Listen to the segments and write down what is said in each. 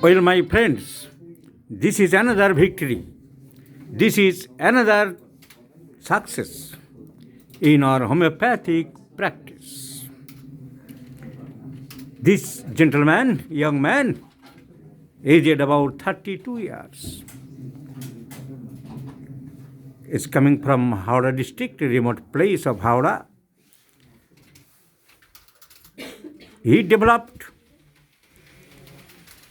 Well, my friends, this is another victory. This is another success in our homeopathic practice. This gentleman, young man, aged about 32 years, is coming from Howrah district, a remote place of Howrah. He developed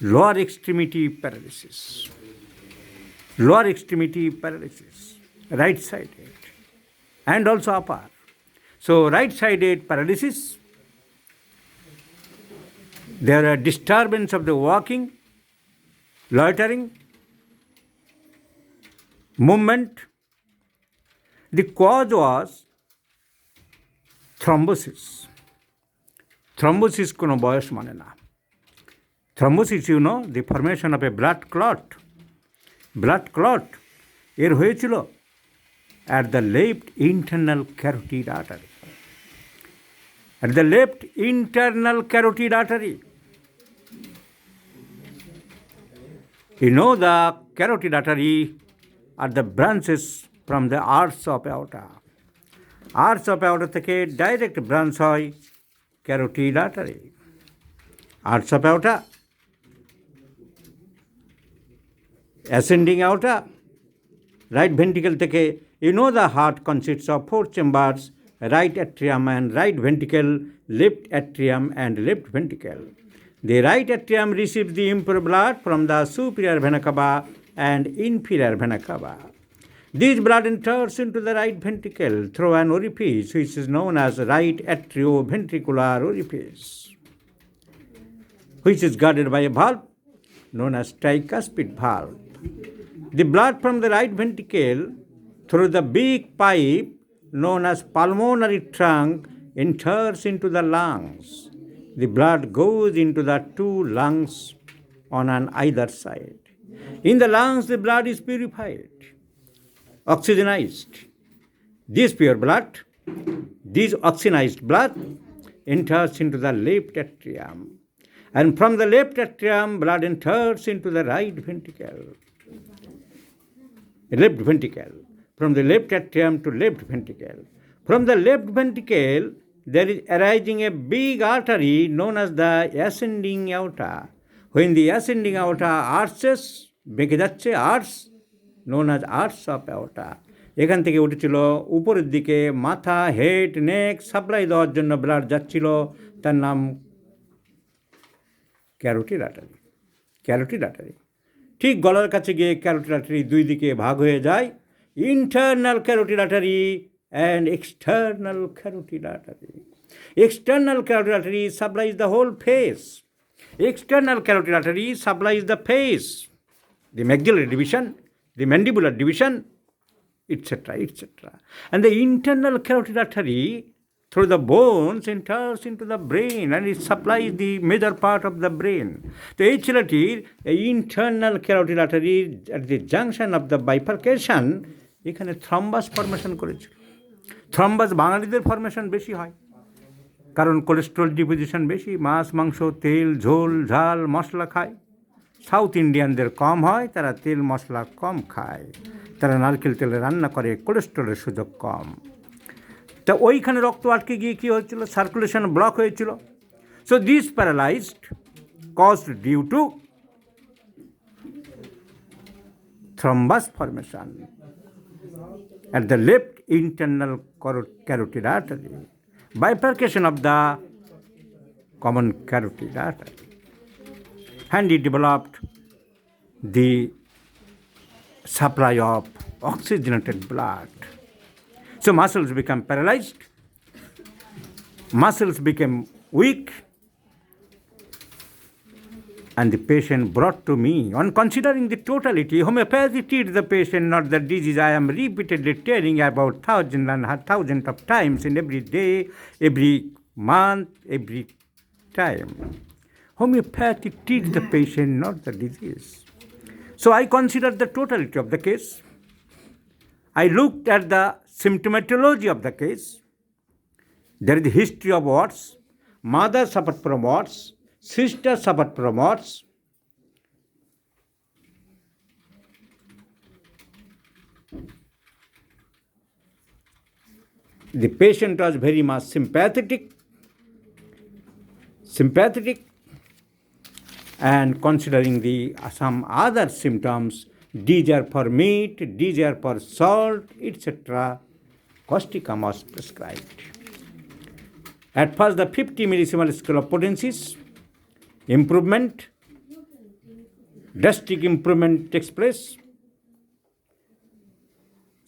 lower extremity paralysis, right-sided, and also upper. So right-sided paralysis, there are disturbance of the walking, loitering, movement. The cause was thrombosis. Thrombosis কোনো বয়স মানে না. Thrombosis, the formation of a blood clot. Blood clot এর হয়েছিল at the left internal carotid artery. At the left internal carotid artery. The carotid artery are the branches from the arch of aorta. Arch of aorta থেকে direct branch হয় carotid artery. Arch of aorta, ascending aorta, right ventricle থেকে, the heart consists of 4 chambers, right atrium and right ventricle, left atrium and left ventricle. The right atrium receives the impure blood from the superior vena cava and inferior vena cava. This blood enters into the right ventricle through an orifice which is known as right atrioventricular orifice, which is guarded by a valve known as tricuspid valve. The blood from the right ventricle through the big pipe known as pulmonary trunk enters into the lungs. The blood goes into the 2 lungs on either side. In the lungs, the blood is purified, oxygenized. This pure blood, this oxygenized blood enters into the left atrium. And from the left atrium, blood enters into the right ventricle. From the left atrium to left ventricle. From the left ventricle, there is arising a big artery known as the ascending aorta. When the ascending aorta arches, বেঁকে যাচ্ছে, arch, known as arch of aorta. এখান থেকে উঠেছিল উপরের দিকে মাথা, head, নেক supply দেওয়ার জন্য ব্লাড যাচ্ছিল, তার নাম ক্যারোটিড আর্টারি। ঠিক গলার কাছে গিয়ে ক্যারোটিড আর্টারি 2 দিকে ভাগ হয়ে যায়, internal carotid artery and external carotid artery. External carotid artery supplies the whole face. External carotid artery supplies the face, the maxillary division, the mandibular division, etc. And the internal carotid artery through the bones enters into the brain and it supplies the major part of the brain. তো এই ছেলেটির internal carotid artery at the junction of the bifurcation এখানে thrombus formation করেছিল। Thrombus বাঙালিদের formation বেশি হয়, কারণ cholesterol deposition বেশি, মাছ, মাংস, তেল, ঝোল, ঝাল, মশলা খায়। সাউথ ইন্ডিয়ানদের কম হয়, তারা তেল মশলা কম খায়, তারা নারকেল তেলে রান্না করে, কোলেস্ট্রলের সুযোগ কম। তা ওইখানে রক্ত আটকে গিয়ে কী হচ্ছিল, সার্কুলেশন ব্লক হয়েছিল। So this paralysed caused due to thrombus formation at the left internal carotid artery, bifurcation of the common carotid artery, and it developed the supply of oxygenated blood. So muscles become paralyzed, muscles became weak, and the patient brought to me. On considering the totality, homeopathy treats the patient, not the disease. I am repeatedly telling about thousands of times in every day, every month, every time. Homeopathy treats the patient, not the disease. So I considered the totality of the case. I looked at the symptomatology of the case. There is the history of warts. Mother suffered from warts. Sister suffered from warts. The patient was very much sympathetic, and considering the some other symptoms, desire for meat, desire for salt, etc., causticum was prescribed. At first, the 50 millisievert scale of potencies, improvement, drastic improvement takes place.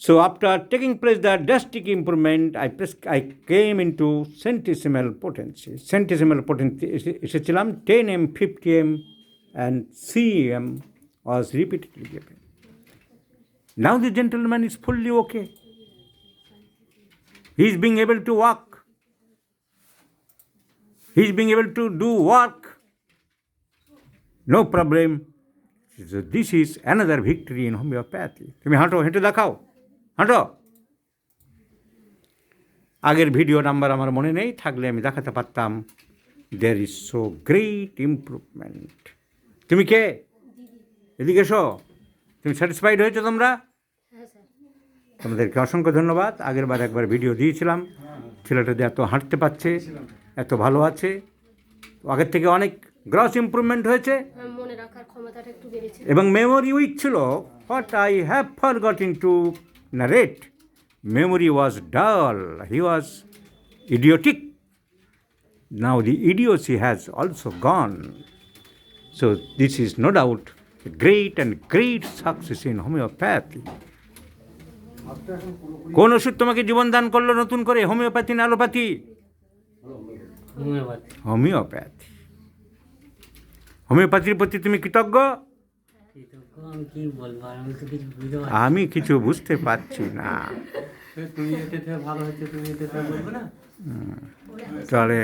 So after taking place the drastic improvement, I came into centesimal potency. Centesimal potency এসেছিলাম 10 m, 50 m, and cm was repeatedly given. Now the gentleman is fully okay. He is being able to walk. He is being able to do work. No problem. So this is another victory in homeopathy. তুমি হাঁটো, হেঁটে দেখাও, হাঁটো। আগের video number আমার মনে নেই, থাকলে আমি দেখাতে পারতাম। There is so great improvement. তুমি কে? এদিকে এসো। তুমি স্যাটিসফাইড হয়েছো তোমরা? তোমাদেরকে অসংখ্য ধন্যবাদ। আগের বার একবার ভিডিও দিয়েছিলাম, ছেলেটা যে এত হাঁটতে পারছে, এত ভালো আছে, আগের থেকে অনেক গ্রস ইমপ্রুভমেন্ট হয়েছে এবং মেমোরি উইক ছিল। What I have forgotten to narrate, memory was dull, he was idiotic. Now the idiocy has also gone. So this is no doubt a great success in homeopathy. কোন ওষুধ তোমাকে জীবন দান করলো নতুন করে, হোমিওপ্যাথি না allopathy? Homeopathy. হোমিওপ্যাথির প্রতি তুমি কৃতজ্ঞ? আমি কিছু বুঝতে পারছি না। তাহলে